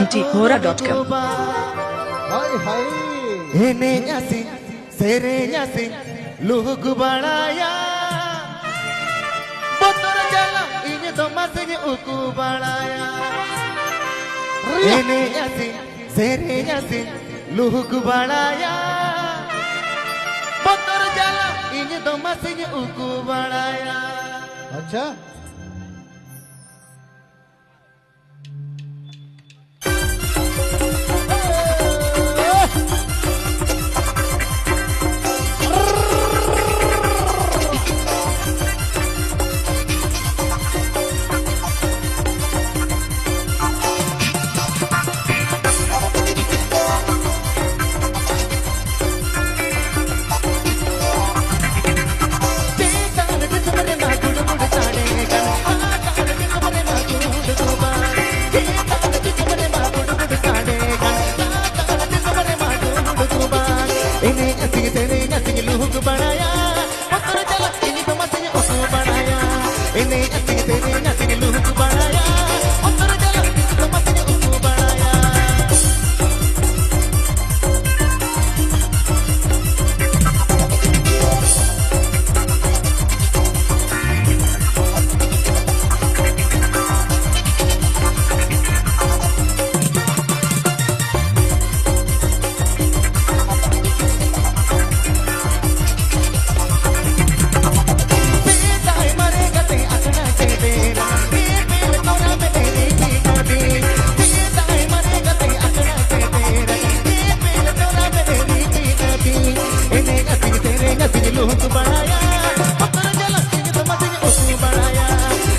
mthora.com Luhuk balaya Botor jala ini doma sing uku balaya Ini yasin sere yasin luhuk balaya Botor jala ini doma sing uku balaya Acha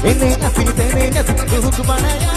ini asing terennya luhuk balaya